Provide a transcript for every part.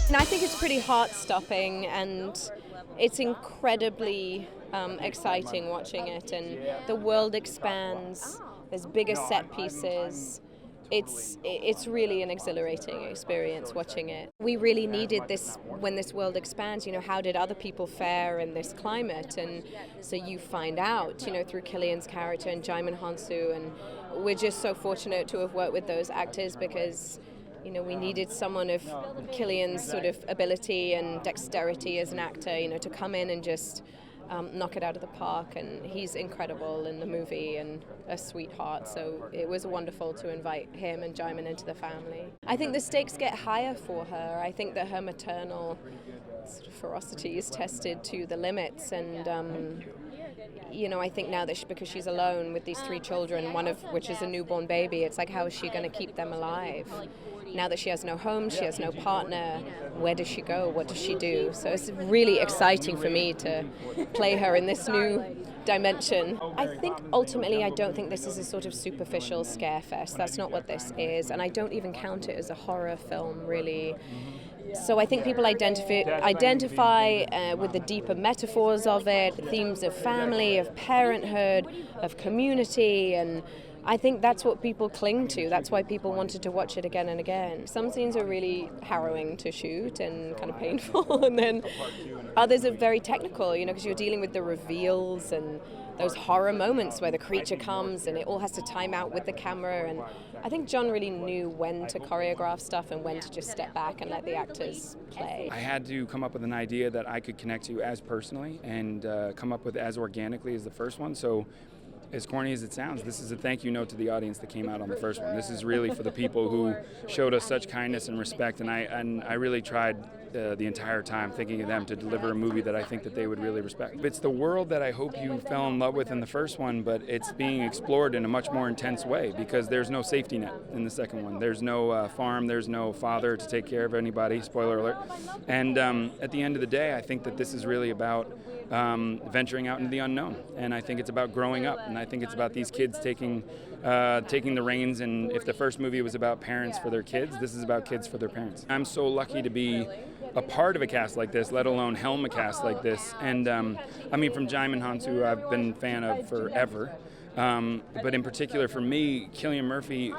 And I think it's pretty heart-stopping, and it's incredibly exciting watching it, and the world expands, there's bigger set pieces. It's really an exhilarating experience watching it. We really needed this when this world expands, how did other people fare in this climate? And so you find out, through Killian's character and Jaimin Hansu, and we're just so fortunate to have worked with those actors because we needed someone of Killian's sort of ability and dexterity as an actor, to come in and just knock it out of the park, and he's incredible in the movie and a sweetheart, so it was wonderful to invite him and Jaimin into the family. I think the stakes get higher for her. I think that her maternal sort of ferocity is tested to the limits, and I think now that because she's alone with these 3 children, one of which is a newborn baby, it's like, how is she going to keep them alive? Now that she has no home, she has no partner, where does she go? What does she do? So it's really exciting for me to play her in this new dimension. I think ultimately I don't think this is a sort of superficial scare fest. That's not what this is, and I don't even count it as a horror film, really. So I think people identify with the deeper metaphors of it, the themes of family, of parenthood, of community, and I think that's what people cling to. That's why people wanted to watch it again and again. Some scenes are really harrowing to shoot and kind of painful, and then others are very technical, because you're dealing with the reveals and those horror moments where the creature comes and it all has to time out with the camera. And I think John really knew when to choreograph stuff and when to just step back and let the actors play. I had to come up with an idea that I could connect to as personally and come up with as organically as the first one. So as corny as it sounds, this is a thank you note to the audience that came out on the first one. This is really for the people who showed us such kindness and respect, and I really tried the entire time thinking of them to deliver a movie that I think that they would really respect. It's the world that I hope you fell in love with in the first one, but it's being explored in a much more intense way because there's no safety net in the second one. There's no farm, there's no father to take care of anybody, spoiler alert. And at the end of the day, I think that this is really about venturing out into the unknown, and I think it's about growing up, and I think it's about these kids taking the reins. And if the first movie was about parents for their kids, this is about kids for their parents. I'm so lucky to be a part of a cast like this, let alone helm a cast like this. And from Jaimin Hansu, who I've been a fan of forever. But in particular for me, Cillian Murphy,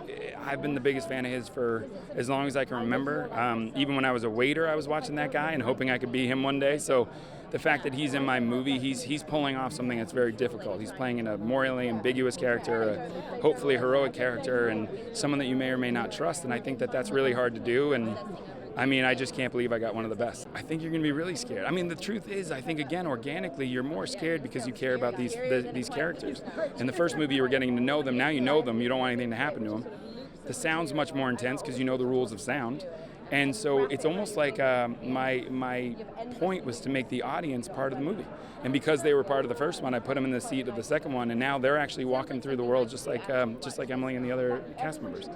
I've been the biggest fan of his for as long as I can remember. Even when I was a waiter, I was watching that guy and hoping I could be him one day. So the fact that he's in my movie, he's pulling off something that's very difficult. He's playing in a morally ambiguous character, a hopefully heroic character, and someone that you may or may not trust. And I think that that's really hard to do. And I just can't believe I got one of the best. I think you're going to be really scared. The truth is, I think, again, organically, you're more scared because you care about these characters. In the first movie, you were getting to know them. Now you know them. You don't want anything to happen to them. The sound's much more intense because you know the rules of sound. And so it's almost like my point was to make the audience part of the movie. And because they were part of the first one, I put them in the seat of the second one, and now they're actually walking through the world just like Emily and the other cast members.